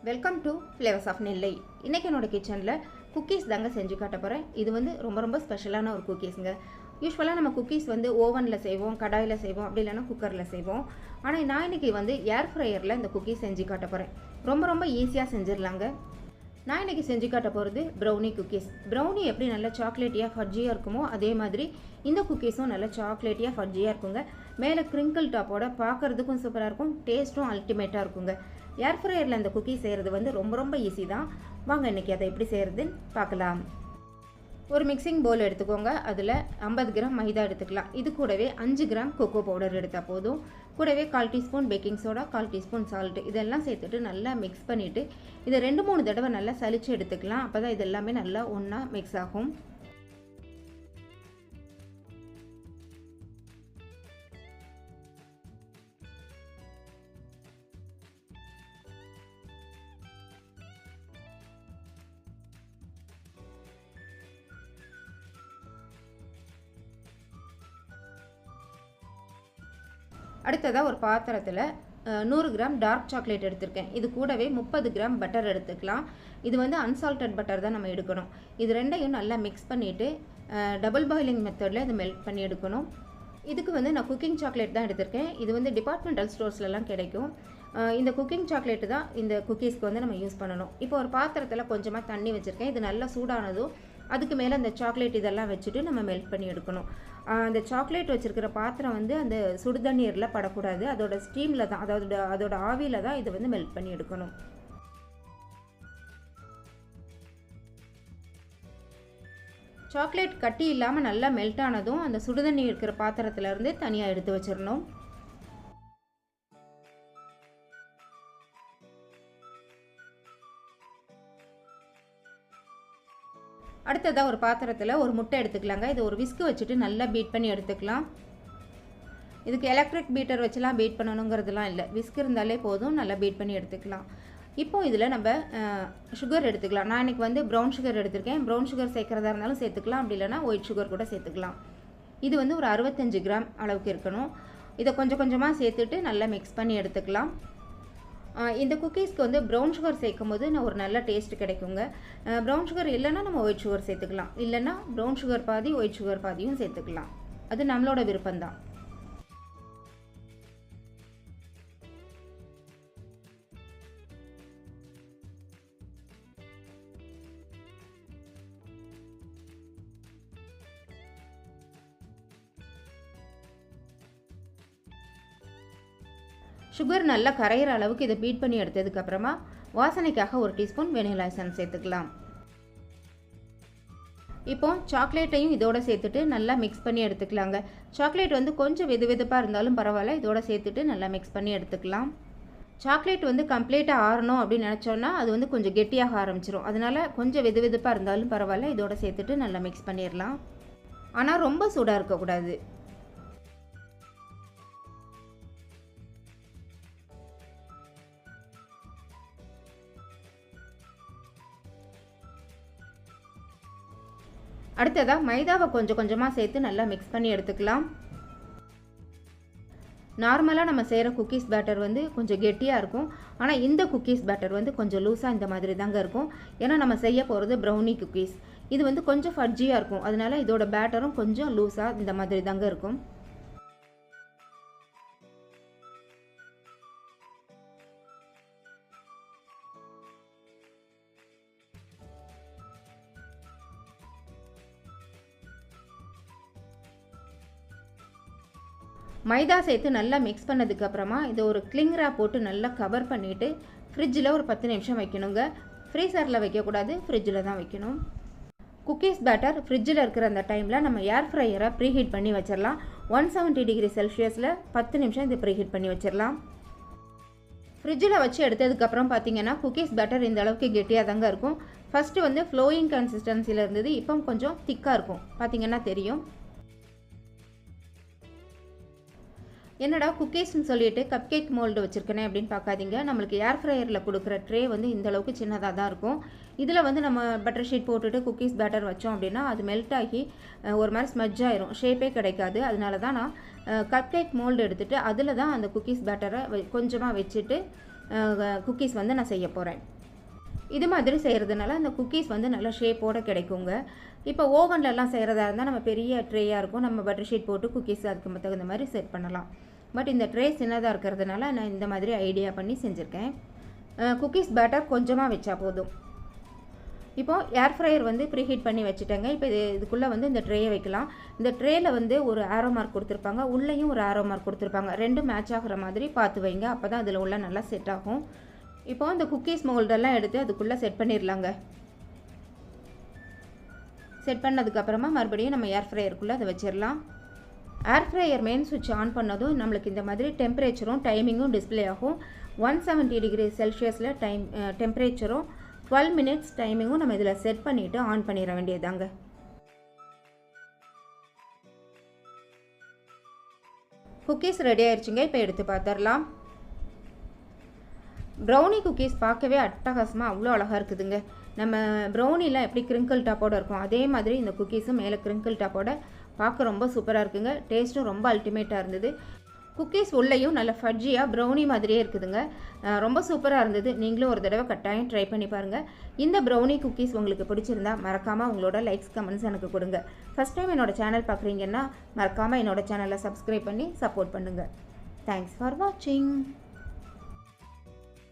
Welcome to flavours of நெல்லை. இன்றைக்கி என்னோடய கிச்சனில் குக்கீஸ் தாங்க செஞ்சு காட்ட போகிறேன். இது வந்து ரொம்ப ஸ்பெஷலான ஒரு குக்கீஸுங்க. யூஸ்வலாக நம்ம குக்கீஸ் வந்து ஓவனில் செய்வோம், கடாயில் செய்வோம், அப்படி இல்லைன்னா குக்கரில் செய்வோம். ஆனால் நான் இன்றைக்கி வந்து ஏர் ஃப்ரையரில் இந்த குக்கீஸ் செஞ்சு காட்ட போகிறேன். ரொம்ப ஈஸியாக செஞ்சிடலாங்க. நான் இன்றைக்கி செஞ்சு காட்ட போகிறது ப்ரௌனி குக்கீஸ். ப்ரௌனி எப்படி நல்லா சாக்லேட்டியாக ஃபட்ஜியாக இருக்குமோ அதே மாதிரி இந்த குக்கீஸும் நல்லா சாக்லேட்டியாக ஃபட்ஜியாக இருக்குங்க. மேலே கிரிங்கிள் டாப்போட பார்க்குறதுக்கும் சூப்பராக இருக்கும், டேஸ்ட்டும் அல்டிமேட்டாக இருக்குங்க. ஏர் ஃப்ரையரில் இந்த குக்கீஸ் செய்கிறது வந்து ரொம்ப ஈஸி தான். வாங்க இன்றைக்கி அதை எப்படி செய்கிறதுன்னு பார்க்கலாம். ஒரு மிக்சிங் பவுல் எடுத்துக்கோங்க. அதில் 50 கிராம் மைதா எடுத்துக்கலாம். இது கூடவே 5 கிராம் கொக்கோ பவுடர் எடுத்தால் போதும். கூடவே 1/4 teaspoon baking soda, 1/4 teaspoon salt இதெல்லாம் சேர்த்துட்டு நல்லா மிக்ஸ் பண்ணிவிட்டு இதை 2-3 தடவை நல்லா சலிச்சு எடுத்துக்கலாம். அப்போ தான் இது எல்லாமே நல்லா ஒன்றா மிக்ஸ் ஆகும். அடுத்ததாக ஒரு பாத்திரத்தில் 100 கிராம் டார்க் சாக்லேட் எடுத்திருக்கேன். இது கூடவே 30 கிராம் பட்டர் எடுத்துக்கலாம். இது வந்து அன்சால்டட் பட்டர் தான் நம்ம எடுக்கணும். இது ரெண்டையும் நல்லா மிக்ஸ் பண்ணிவிட்டு டபுள் பாயிலிங் மெத்தடில் இது மெல்ட் பண்ணி எடுக்கணும். இதுக்கு வந்து நான் குக்கிங் சாக்லேட் தான் எடுத்திருக்கேன். இது வந்து டிபார்ட்மெண்டல் ஸ்டோர்ஸ்லாம் கிடைக்கும். இந்த குக்கிங் சாக்லேட்டு தான் இந்த குக்கீஸ்க்கு வந்து நம்ம யூஸ் பண்ணணும். இப்போ ஒரு பாத்திரத்தில் கொஞ்சமாக தண்ணி வச்சுருக்கேன். இது நல்லா சூடானதும் அதுக்கு மேலே அந்த சாக்லேட் இதெல்லாம் வச்சுட்டு நம்ம மெல்ட் பண்ணி எடுக்கணும். அந்த சாக்லேட் வச்சுருக்கிற பாத்திரம் வந்து அந்த சுடுதண்ணீரில் படக்கூடாது. அதோட ஸ்டீமில் தான், அதோட ஆவியில் தான் இதை வந்து மெல்ட் பண்ணி எடுக்கணும். சாக்லேட் கட்டி இல்லாமல் நல்லா மெல்ட் ஆனதும் அந்த சுடுதண்ணி இருக்கிற பாத்திரத்துலேருந்து தனியாக எடுத்து வச்சிடணும். அடுத்ததாக ஒரு பாத்திரத்தில் ஒரு முட்டை எடுத்துக்கலாங்க. இதை ஒரு விஸ்கு வச்சுட்டு நல்லா பீட் பண்ணி எடுத்துக்கலாம். இதுக்கு எலக்ட்ரிக் பீட்டர் வச்சுலாம் பீட் பண்ணணுங்கிறதுலாம் இல்லை, விஸ்க் இருந்தாலே போதும். நல்லா பீட் பண்ணி எடுத்துக்கலாம். இப்போ இதில் நம்ம சுகர் எடுத்துக்கலாம். நான் இன்றைக்கி வந்து ப்ரௌன் சுகர் எடுத்திருக்கேன். ப்ரௌன் சுகர் சேர்க்குறதா இருந்தாலும் சேர்த்துக்கலாம், அப்படி இல்லைனா ஒயிட் சுகர் கூட சேர்த்துக்கலாம். இது வந்து ஒரு 65 கிராம் அளவுக்கு இருக்கணும். இதை கொஞ்சமாக சேர்த்துட்டு நல்லா மிக்ஸ் பண்ணி எடுத்துக்கலாம். இந்த குக்கீஸ்க்கு வந்து ப்ரௌன் சுகர் சேர்க்கும் போது ஒரு நல்ல டேஸ்ட் கிடைக்குங்க. ப்ரௌன் சுகர் இல்லைன்னா நம்ம ஒயிட் சுகர் சேர்த்துக்கலாம், இல்லைன்னா ப்ரௌன் சுகர் பாதி ஒயிட் சுகர் பாதியும் சேர்த்துக்கலாம். அது நம்மளோட விருப்பம்தான். சுகர் நல்லா கரையிற அளவுக்கு இதை பீட் பண்ணி எடுத்ததுக்கப்புறமா வாசனைக்காக 1 டீஸ்பூன் வெனிலா எசன்ஸ் சேர்த்துக்கலாம். இப்போ சாக்லேட்டையும் இதோட சேர்த்துட்டு நல்லா மிக்ஸ் பண்ணி எடுத்துக்கலாங்க. சாக்லேட் வந்து கொஞ்சம் வெதுப்பாக இருந்தாலும் பரவாயில்ல, இதோட சேர்த்துட்டு நல்லா மிக்ஸ் பண்ணி எடுத்துக்கலாம். சாக்லேட் வந்து கம்ப்ளீட்டாக ஆறணும் அப்படின்னு நினச்சோன்னா அது வந்து கொஞ்சம் கெட்டியாக ஆரம்பிச்சிடும். அதனால் கொஞ்சம் வெதுப்பாக இருந்தாலும் பரவாயில்ல, இதோட சேர்த்துட்டு நல்லா மிக்ஸ் பண்ணிடலாம். ஆனால் ரொம்ப சூடாக இருக்கக்கூடாது. அடுத்ததாக மைதாவை கொஞ்சமாக சேர்த்து நல்லா மிக்ஸ் பண்ணி எடுத்துக்கலாம். நார்மலாக நம்ம செய்கிற குக்கீஸ் பேட்டர் வந்து கொஞ்சம் கெட்டியாக இருக்கும். ஆனால் இந்த குக்கீஸ் பேட்டர் வந்து கொஞ்சம் லூஸாக இந்த மாதிரி தாங்க இருக்கும். ஏன்னா நம்ம செய்ய போகிறது ப்ரௌனி குக்கீஸ். இது வந்து கொஞ்சம் ஃபட்ஜியாக இருக்கும். அதனால இதோட பேட்டரும் கொஞ்சம் லூஸாக இந்த மாதிரி தாங்க இருக்கும். மைதா சேர்த்து நல்லா மிக்ஸ் பண்ணதுக்கப்புறமா இதை ஒரு கிளிங் ரேப் போட்டு நல்லா கவர் பண்ணிவிட்டு ஃப்ரிட்ஜில் ஒரு 10 நிமிஷம் வைக்கணுங்க. ஃப்ரீசரில் வைக்கக்கூடாது, ஃப்ரிட்ஜில் தான் வைக்கணும். குக்கீஸ் பேட்டர் ஃப்ரிட்ஜில் இருக்கிற அந்த டைமில் நம்ம ஏர் ஃப்ரையரை ப்ரீஹீட் பண்ணி வச்சிடலாம். 170 டிகிரி செல்சியஸில் 10 நிமிஷம் இதை ப்ரீஹீட் பண்ணி வச்சிடலாம். ஃப்ரிட்ஜில் வச்சு எடுத்ததுக்கப்புறம் பார்த்தீங்கன்னா குக்கீஸ் பேட்டர் இந்த அளவுக்கு கெட்டியாக தாங்க இருக்கும். ஃபஸ்ட்டு வந்து ஃப்ளோயிங் கன்சிஸ்டன்சியில் இருந்தது, இப்போ கொஞ்சம் திக்காக இருக்கும். பார்த்தீங்கன்னா தெரியும். என்னடா குக்கீஸ்ன்னு சொல்லிட்டு கப் கேக் மோல்டு வச்சுருக்கேனே அப்படின்னு பார்க்காதீங்க. நம்மளுக்கு ஏர் ஃப்ரையரில் கொடுக்குற ட்ரே வந்து இந்த அளவுக்கு சின்னதாக தான் இருக்கும். இதில் வந்து நம்ம பட்டர் ஷீட் போட்டுட்டு குக்கீஸ் பேட்டர் வச்சோம் அப்படின்னா அது மெல்ட் ஆகி ஒரு மாதிரி ஸ்மஜ் ஆயிரும், ஷேப்பே கிடைக்காது. அதனால தான் நான் கப் கேக் மோல்டு எடுத்துகிட்டு அதில் தான் அந்த குக்கீஸ் பேட்டரை கொஞ்சமாக வச்சுட்டு குக்கீஸ் வந்து நான் செய்ய போகிறேன். இது மாதிரி செய்கிறதுனால அந்த குக்கீஸ் வந்து நல்ல ஷேப்போடு கிடைக்குங்க. இப்போ ஓவன்லலாம் செய்கிறதா இருந்தால் நம்ம பெரிய ட்ரேயாக இருக்கும், நம்ம பட்டர் ஷீட் போட்டு குக்கீஸ் அதுக்கு தகுந்த மாதிரி செட் பண்ணலாம். பட் இந்த ட்ரே சின்னதாக இருக்கிறதுனால நான் இந்த மாதிரி ஐடியா பண்ணி செஞ்சுருக்கேன். குக்கீஸ் பேட்டர் கொஞ்சமாக வச்சா போதும். இப்போது ஏர் ஃப்ரையர் வந்து ப்ரீஹீட் பண்ணி வச்சுட்டேங்க. இப்போ இதுக்குள்ளே வந்து இந்த ட்ரேயை வைக்கலாம். இந்த ட்ரேயில் வந்து ஒரு ஆரோ மார்க் கொடுத்துருப்பாங்க, உள்ளேயும் ஒரு ஆரோ மார்க் கொடுத்துருப்பாங்க. ரெண்டும் மேட்ச் ஆகிற மாதிரி பார்த்து வைங்க, அப்போ தான் அதில் உள்ள நல்லா செட் ஆகும். இப்போது இந்த குக்கீஸ் மோல்டெல்லாம் எடுத்து அதுக்குள்ளே செட் பண்ணிடலாங்க. செட் பண்ணதுக்கப்புறமா மறுபடியும் நம்ம ஏர் ஃப்ரையருக்குள்ளே அதை வச்சிடலாம். ஏர் ஃப்ரையர் மெயின் சுவிட்ச் ஆன் பண்ணதும் நம்மளுக்கு இந்த மாதிரி டெம்பரேச்சரும் டைமிங்கும் டிஸ்பிளே ஆகும். 170 டிகிரி செல்சியஸில் டெம்பரேச்சரும் 12 மினிட்ஸ் டைமிங்கும் நம்ம இதில் செட் பண்ணிவிட்டு ஆன் பண்ணிட வேண்டியதாங்க. குக்கீஸ் ரெடி ஆயிடுச்சுங்க. இப்போ எடுத்து பார்த்துடலாம். ப்ரௌனி குக்கீஸ் பார்க்கவே அட்டகாசமாக அவ்வளோ அழகாக இருக்குதுங்க. நம்ம ப்ரௌனியில் எப்படி கிரிங்கிள் டாப்போடு இருக்கும் அதே மாதிரி இந்த குக்கீஸும் மேலே கிரிங்கிள் டாப்போட பார்க்க ரொம்ப சூப்பராக இருக்குங்க. டேஸ்ட்டும் ரொம்ப அல்டிமேட்டாக இருந்தது. குக்கீஸ் உள்ளேயும் நல்ல ஃபட்ஜியாக ப்ரௌனி மாதிரியே இருக்குதுங்க. ரொம்ப சூப்பராக இருந்தது. நீங்களும் ஒரு தடவை கட்டாயம் ட்ரை பண்ணி பாருங்கள். இந்த ப்ரௌனி குக்கீஸ் உங்களுக்கு பிடிச்சிருந்தா மறக்காமல் உங்களோட லைக்ஸ் கமெண்ட்ஸ் எனக்கு கொடுங்க. ஃபஸ்ட் டைம் என்னோட சேனல் பார்க்குறீங்கன்னா மறக்காமல் என்னோட சேனலை சப்ஸ்கிரைப் பண்ணி சப்போர்ட் பண்ணுங்கள். தேங்க்ஸ் ஃபார் வாட்சிங்.